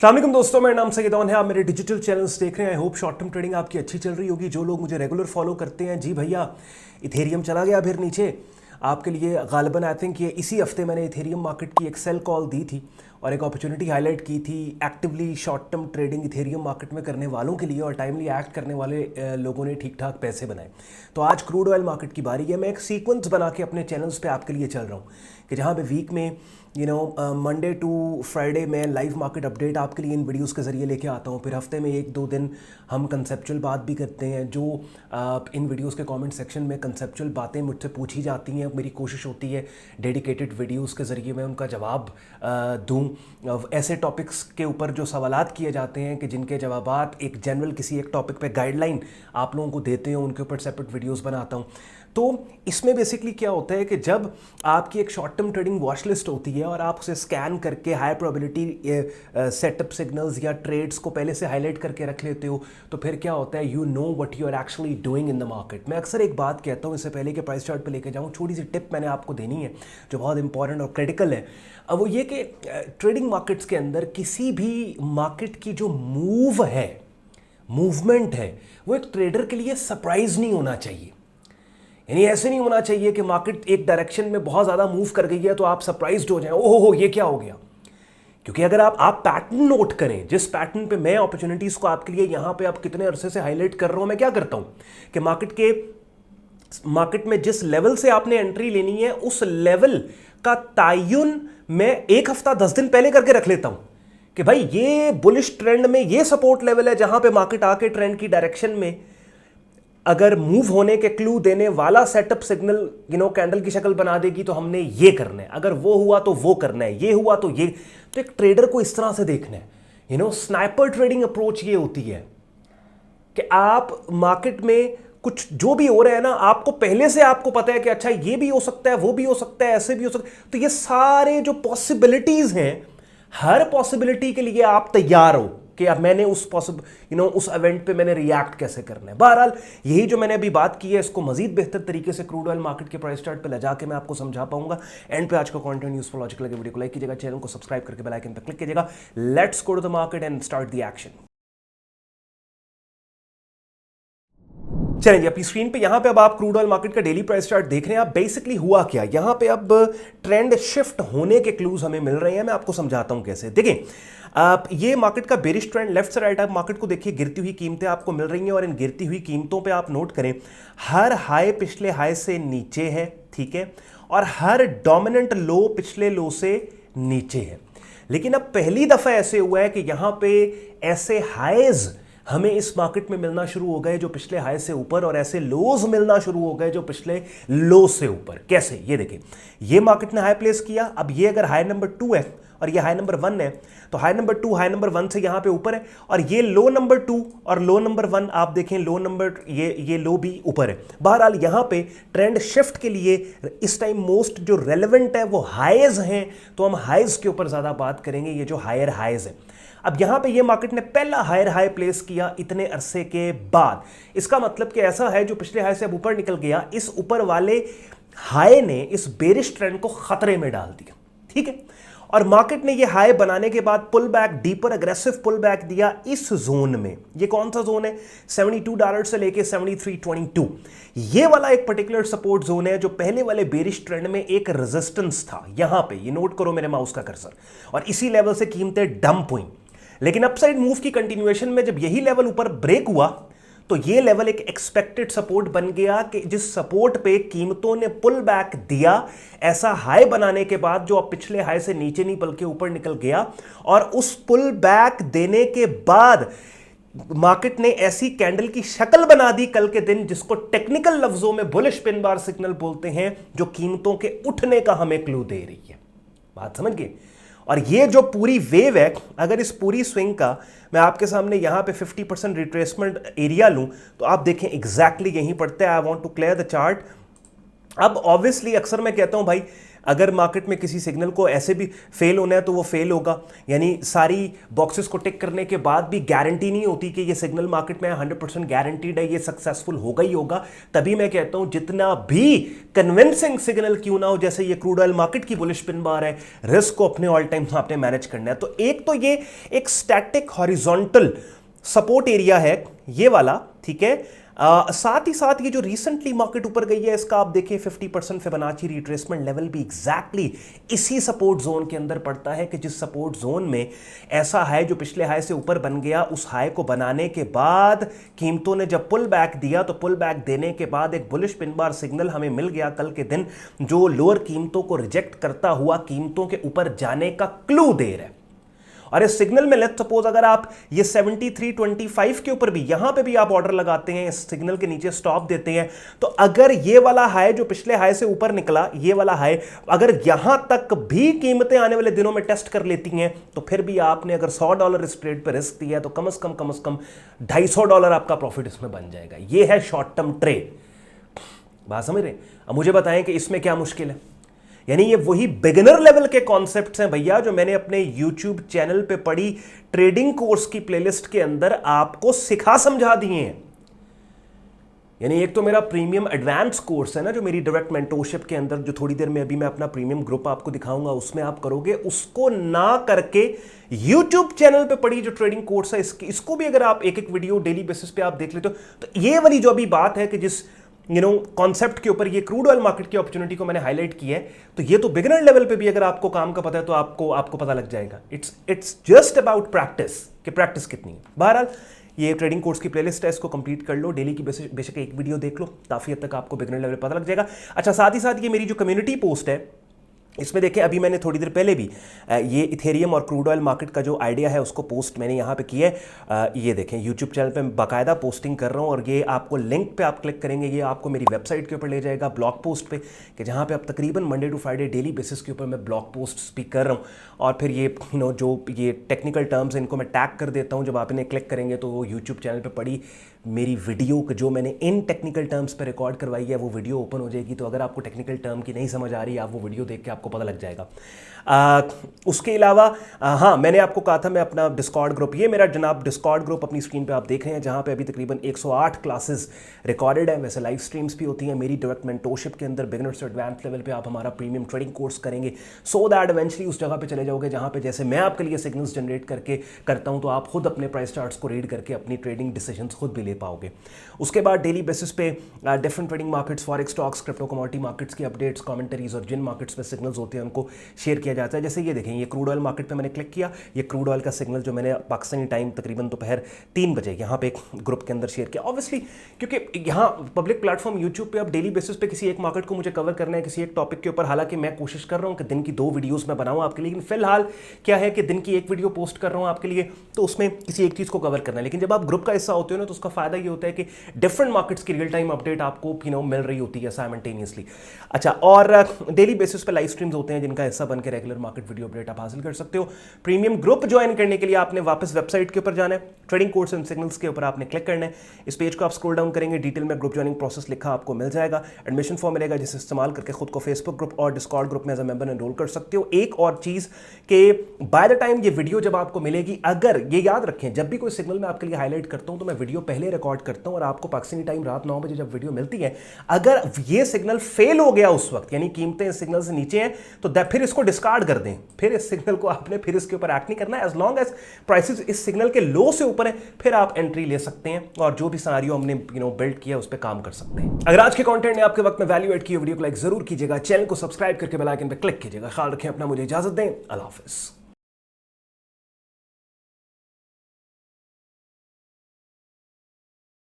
अस्सलाम दोस्तों, मेरा नाम सईद है। आप मेरे डिजिटल चैनल्स देख रहे हैं। I hope short term trading आपकी अच्छी चल रही होगी। जो लोग मुझे रेगुलर फॉलो करते हैं, जी भैया इथेरियम चला गया फिर नीचे आपके लिए गालिबन। आई थिंक ये इसी हफ्ते मैंने इथेरियम मार्केट की एक सेल कॉल दी थी और एक अपॉर्चुनिटी हाईलाइट की थी actively short term trading Ethereum market में करने वालों के लिए, और टाइमली एक्ट करने वाले लोगों ने ठीक ठाक पैसे बनाए। तो आज क्रूड ऑयल मार्केट की बारी है। मैं एक सीक्वेंस बना के अपने चैनल्स पे आपके लिए चल रहा हूँ कि जहाँ पे वीक में मंडे टू फ्राइडे में लाइव मार्केट अपडेट आपके लिए इन वीडियोस के ज़रिए लेके आता हूँ। फिर हफ्ते में एक दो दिन हम कंसेप्चुअल बात भी करते हैं। जो इन वीडियोस के कमेंट सेक्शन में कंसेप्चुअल बातें मुझसे पूछी जाती हैं, मेरी कोशिश होती है डेडिकेटेड वीडियोस के ज़रिए मैं उनका जवाब दूँ। ऐसे टॉपिक्स के ऊपर जो सवालात किए जाते हैं कि जिनके जवाबात एक जनरल किसी एक टॉपिक पे गाइडलाइन आप लोगों को देते हैं, उनके ऊपर सेपरेट वीडियोस बनाता हूँ। तो इसमें बेसिकली क्या होता है कि जब आपकी एक short term trading watch list होती है और आप उसे स्कैन करके हाई प्रोबेबिलिटी सेटअप सिग्नल्स या ट्रेड्स को पहले से हाईलाइट करके रख लेते हो, तो फिर क्या होता है, you know what you are actually doing in the market. मैं अक्सर एक बात कहता हूँ, इससे पहले कि प्राइस चार्ट पे लेके जाऊँ, छोटी सी टिप मैंने आपको देनी है जो बहुत इंपॉर्टेंट और क्रिटिकल है। अब वो ये कि ट्रेडिंग मार्केट्स के अंदर किसी भी मार्केट की जो मूव है, मूवमेंट है, वो एक ट्रेडर के लिए सरप्राइज नहीं होना चाहिए। यानी ऐसे नहीं होना चाहिए कि मार्केट एक डायरेक्शन में बहुत ज़्यादा मूव कर गई है तो आप सरप्राइज्ड हो जाएं, ओहो ये क्या हो गया। क्योंकि अगर आप पैटर्न नोट करें, जिस पैटर्न पे मैं अपॉर्चुनिटीज़ को आपके लिए यहाँ पे आप कितने अरसे से हाईलाइट कर रहा हूँ, मैं क्या करता हूँ कि मार्केट में जिस लेवल से आपने एंट्री लेनी है उस लेवल का तायुन मैं एक हफ्ता 10 दिन पहले करके रख लेता हूं कि भाई ये बुलिश ट्रेंड में ये सपोर्ट लेवल है जहां पे मार्केट आके ट्रेंड की डायरेक्शन में अगर मूव होने के क्लू देने वाला सेटअप सिग्नल कैंडल की शक्ल बना देगी तो हमने ये करना है, अगर वो हुआ तो वो करना है, ये हुआ तो ये। तो एक ट्रेडर को इस तरह से देखना है। स्नाइपर ट्रेडिंग अप्रोच ये होती है कि आप मार्केट में कुछ जो भी हो रहा है ना, आपको पहले से आपको पता है कि अच्छा ये भी हो सकता है, वो भी हो सकता है, ऐसे भी हो सकता है। तो ये सारे जो पॉसिबिलिटीज हैं, हर पॉसिबिलिटी के लिए आप तैयार हो कि अब मैंने उस इवेंट पे मैंने रिएक्ट कैसे करना है। बहरहाल यही जो मैंने अभी बात की है, इसको मजीद बेहतर तरीके से क्रूड ऑयल मार्केट के प्राइस चार्ट पे ले जाके मैं आपको समझा पाऊंगा। एंड पे आज का कंटेंट यूजफुल लॉजिकल लगे, वीडियो को लाइक कीजिएगा, चैनल को सब्सक्राइब करके बेल आइकन पर क्लिक कीजिएगा। Let's go to the market and start the action. चलिए अपनी स्क्रीन पे यहाँ पे अब आप क्रूड ऑयल मार्केट का डेली प्राइस चार्ट देख रहे हैं। आप बेसिकली हुआ क्या, यहाँ पे अब ट्रेंड शिफ्ट होने के क्लूज हमें मिल रहे हैं। मैं आपको समझाता हूँ कैसे। देखिए आप ये मार्केट का बेरिश ट्रेंड लेफ्ट से राइट आप मार्केट को देखिए, गिरती हुई कीमतें आपको मिल रही हैं और इन गिरती हुई कीमतों पे आप नोट करें, हर हाई पिछले हाई से नीचे है, ठीक है, और हर डोमिनेंट लो पिछले लो से नीचे है। लेकिन अब पहली दफा ऐसे हुआ है कि यहां पे ऐसे हाईज हमें इस मार्केट में मिलना शुरू हो गए जो पिछले हाई से ऊपर, और ऐसे लोज मिलना शुरू हो गए जो पिछले लो से ऊपर। कैसे, ये देखिए, ये मार्केट ने हाई प्लेस किया। अब ये अगर हाई नंबर 2 है और ये हाई नंबर 1 है, तो हाई नंबर 2 हाई नंबर 1 से यहां पे ऊपर है, और ये लो नंबर 2 और लो नंबर 1 आप देखें, लो नंबर ये लो भी ऊपर है। बहरहाल यहां पे ट्रेंड शिफ्ट के लिए इस टाइम मोस्ट जो रेलेवेंट है वो हाईज हैं, तो हम हाईज के ऊपर ज्यादा बात करेंगे, ये जो हायर हाईज है। अब यहां पे ये मार्केट ने पहला हायर हाई प्लेस किया इतने अरसे के बाद। इसका मतलब कि ऐसा है जो पिछले हाई से अब ऊपर निकल गया, इस ऊपर वाले हाई ने इस बेरिश ट्रेंड को खतरे में डाल दिया, ठीक है। और मार्केट ने ये हाई बनाने के बाद pull back, deeper aggressive pull back दिया इस जोन में। ये कौन सा जोन है, $72 से लेके 73.22। ये वाला एक पर्टिकुलर सपोर्ट जोन है जो पहले वाले बेरिश ट्रेंड में एक रेजिस्टेंस था। यहां पे ये नोट करो मेरे माउस का कर्सर, और इसी लेवल से कीमतें डंप हुई। लेकिन अपसाइड मूव की कंटिन्यूएशन में जब यही लेवल ऊपर ब्रेक हुआ तो ये लेवल एक एक्सपेक्टेड सपोर्ट बन गया कि जिस सपोर्ट पे कीमतों ने पुल बैक दिया, ऐसा हाई बनाने के बाद जो अब पिछले हाई से नीचे नहीं बल्कि ऊपर निकल गया। और उस पुल बैक देने के बाद मार्केट ने ऐसी कैंडल की शक्ल बना दी कल के दिन, जिसको टेक्निकल लफ्जों में बुलिश पिन बार सिग्नल बोलते हैं, जो कीमतों के उठने का हमें क्लू दे रही है। बात समझ गए। और ये जो पूरी वेव है, अगर इस पूरी स्विंग का मैं आपके सामने यहां पे 50% रिट्रेसमेंट एरिया लूं तो आप देखें एग्जैक्टली यहीं पड़ता है। I want to clear the chart. अब ऑब्वियसली अक्सर मैं कहता हूं भाई अगर मार्केट में किसी सिग्नल को ऐसे भी फेल होना है तो वो फेल होगा, यानी सारी बॉक्सेस को टिक करने के बाद भी गारंटी नहीं होती कि ये सिग्नल मार्केट में 100% गारंटीड है, ये सक्सेसफुल होगा ही होगा। तभी मैं कहता हूं जितना भी कन्विंसिंग सिग्नल क्यों ना हो, जैसे ये क्रूड ऑयल मार्केट की बुलिश पिन बार है, रिस्क को अपने ऑल टाइम आपने मैनेज करना है। तो एक तो ये एक स्टैटिक हॉरिजॉन्टल सपोर्ट एरिया है ये वाला, ठीक है। साथ ही साथ ये जो रिसेंटली मार्केट ऊपर गई है इसका आप देखिए 50% फिबोनाची रिट्रेसमेंट लेवल भी एग्जैक्टली इसी सपोर्ट जोन के अंदर पड़ता है कि जिस सपोर्ट जोन में ऐसा हाई जो पिछले हाई से ऊपर बन गया, उस हाई को बनाने के बाद कीमतों ने जब पुल बैक दिया तो पुल बैक देने के बाद एक बुलिश पिन बार सिग्नल हमें मिल गया कल के दिन, जो लोअर कीमतों को रिजेक्ट करता हुआ कीमतों के ऊपर जाने का क्लू दे रहा है। और इस सिग्नल में लेट्स सपोज अगर आप ये 73.25 के ऊपर भी यहां पे भी आप ऑर्डर लगाते हैं, इस सिग्नल के नीचे स्टॉप देते हैं, तो अगर ये वाला हाई जो पिछले हाई से ऊपर निकला, ये वाला हाई अगर यहां तक भी कीमतें आने वाले दिनों में टेस्ट कर लेती हैं, तो फिर भी आपने अगर $100 इस ट्रेड पर रिस्क दिया है तो कम से कम $250 आपका प्रॉफिट इसमें बन जाएगा। ये है शॉर्ट टर्म ट्रेड। बात समझ रहे हैं? अब मुझे बताएं कि इसमें क्या मुश्किल है। यानी ये वही बिगिनर लेवल के कॉन्सेप्ट्स हैं भैया जो मैंने अपने YouTube चैनल पे पढ़ी ट्रेडिंग कोर्स की प्लेलिस्ट के अंदर आपको सिखा समझा दिए हैं। यानी एक तो मेरा प्रीमियम एडवांस कोर्स है ना, जो मेरी डायरेक्ट मेंटोरशिप के अंदर, जो थोड़ी देर में अभी मैं अपना प्रीमियम ग्रुप आपको दिखाऊंगा, उसमें आप करोगे। उसको ना करके YouTube चैनल पे पढ़ी जो ट्रेडिंग कोर्स है, इसको भी अगर आप एक एक वीडियो डेली बेसिस पे आप देख लेते हो, तो ये वाली जो अभी बात है कि जिस कॉन्सेप्ट के ऊपर ये क्रूड ऑयल मार्केट की अपॉर्चुनिटी को मैंने हाईलाइट किया है, तो ये तो बिगिनर लेवल पे भी अगर आपको काम का पता है तो आपको पता लग जाएगा। इट्स जस्ट अबाउट प्रैक्टिस, कि प्रैक्टिस कितनी है। बहरहाल ये ट्रेडिंग कोर्स की प्लेलिस्ट है, इसको कंप्लीट कर लो, डेली की बेशक एक वीडियो देख लो, काफी हद तक आपको बिगिनर लेवल पता लग जाएगा। अच्छा, साथ ही साथ ये मेरी जो कम्युनिटी पोस्ट है इसमें देखें, अभी मैंने थोड़ी देर पहले भी ये इथेरियम और क्रूड ऑयल मार्केट का जो आइडिया है उसको पोस्ट मैंने यहाँ पे किया है। ये देखें यूट्यूब चैनल पे बाकायदा पोस्टिंग कर रहा हूँ, और ये आपको लिंक पे आप क्लिक करेंगे, ये आपको मेरी वेबसाइट के ऊपर ले जाएगा, ब्लॉग पोस्ट पे, कि जहाँ पे आप तकरीबन Monday to Friday daily basis के ऊपर मैं ब्लॉग पोस्ट स्पीक कर रहा हूँ। और फिर ये जो ये टेक्निकल टर्म्स इनको मैं टैग कर देता हूँ, जब आप इन्हें क्लिक करेंगे तो वो यूट्यूब चैनल पर पड़ी मेरी वीडियो जो मैंने इन टेक्निकल टर्म्स पे रिकॉर्ड करवाई है वो वीडियो ओपन हो जाएगी। तो अगर आपको टेक्निकल टर्म की नहीं समझ आ रही, आप वो वीडियो देख के आपको पता लग जाएगा। उसके अलावा हाँ, मैंने आपको कहा था मैं अपना डिस्कॉर्ड ग्रुप, ये मेरा जनाब डिस्कॉर्ड ग्रुप अपनी स्क्रीन पे आप देख रहे हैं, जहाँ पे अभी तकरीबन 108 क्लासेस रिकॉर्डेड है। वैसे लाइव स्ट्रीम्स भी होती हैं मेरी डायरेक्ट मेंटोरशिप के अंदर। बिगिनर से एडवांस लेवल पे आप हमारा प्रीमियम ट्रेडिंग कोर्स करेंगे, सो दैट इवेंचुअली उस जगह पे चले जाओगे जहाँ पे जैसे मैं आपके लिए सिग्नल्स जनरेट करके करता हूँ, तो आप खुद अपने प्राइस चार्ट्स को रीड करके अपनी ट्रेडिंग डिसीजंस खुद भी ले पाओगे। उसके बाद डेली बेसिस पे different trading markets, forex, stocks, crypto, commodity markets की अपडेट्स, कमेंटरीज, और जिन मार्केट्स में सिग्नल्स होते हैं उनको शेयर किया जाता है। जैसे ये देखें, ये क्रूड ऑयल मार्केट पे मैंने क्लिक किया, ये क्रूड ऑयल का सिग्नल जो मैंने पाकिस्तानी टाइम तकरीबन दोपहर 3 बजे यहाँ पे एक ग्रुप के अंदर शेयर किया। ऑब्वियसली क्योंकि यहाँ पब्लिक प्लेटफॉर्म यूट्यूब पे अब डेली बेसिस पे किसी एक मार्केट को मुझे कवर करना है, किसी एक टॉपिक के ऊपर, हालांकि मैं कोशिश कर रहा हूँ कि दिन की 2 वीडियोस मैं बनाऊँ आपके लिए, लेकिन फिलहाल क्या है कि दिन की 1 वीडियो पोस्ट कर रहा हूँ आपके लिए, तो उसमें किसी एक चीज़ को कवर करना है। लेकिन जब आप ग्रुप का हिस्सा होते हो ना, तो उसका फायदा ये होता है कि डिफरेंट मार्केट्स की रियल टाइम अपडेट आपको मिल रही होती है साइमल्टेनियसली। अच्छा, और डेली बेसिस पे लाइव स्ट्रीम्स होते हैं जिनका हिस्सा बन के रेगुलर मार्केट वीडियो अपडेट आप हासिल कर सकते हो। प्रीमियम ग्रुप ज्वाइन करने के लिए आपने वापस वेबसाइट के ऊपर जाना है, ट्रेडिंग कोर्स एंड सिग्नल्स के ऊपर आपने क्लिक करना है। इस पेज को आप स्क्रॉल डाउन करेंगे, डिटेल में ग्रुप ज्वाइनिंग प्रोसेस लिखा आपको मिल जाएगा। एडमिशन फॉर्म मिलेगा जिसे इस्तेमाल करके खुद को फेसबुक ग्रुप और डिस्कॉर्ड ग्रुप में एज अ मेंबर एनरोल कर सकते हो। एक और चीज कि बाय द टाइम ये वीडियो जब आपको मिलेगी, अगर ये याद रखें जब भी कोई सिग्नल मैं आपके लिए हाईलाइट करता हूं तो मैं वीडियो पहले रिकॉर्ड करता हूं, और आपको पाकिस्तानी टाइम रात 9 बजे जब वीडियो मिलती है, अगर ये सिग्नल फेल हो गया उस वक्त, यानी कीमतें इस सिग्नल से नीचे हैं, तो फिर इसको डिस्कार्ड कर दें। फिर इस सिग्नल को आपने फिर इसके ऊपर एक्ट नहीं करना है। एज लॉन्ग एज प्राइसेस इस सिग्नल के लो से ऊपर है, फिर आप एंट्री ले सकते हैं और जो भी सिनेरियो हमने बिल्ड किया उस पर काम कर सकते हैं। अगर आज के कंटेंट ने आपके वक्त में वैल्यू एड की, वीडियो को लाइक जरूर कीजिएगा, चैनल को सब्सक्राइब करके बेल आइकन पर क्लिक कीजिएगा। ख्याल रखें अपना, मुझे इजाजत दें, अल्लाह हाफिज़।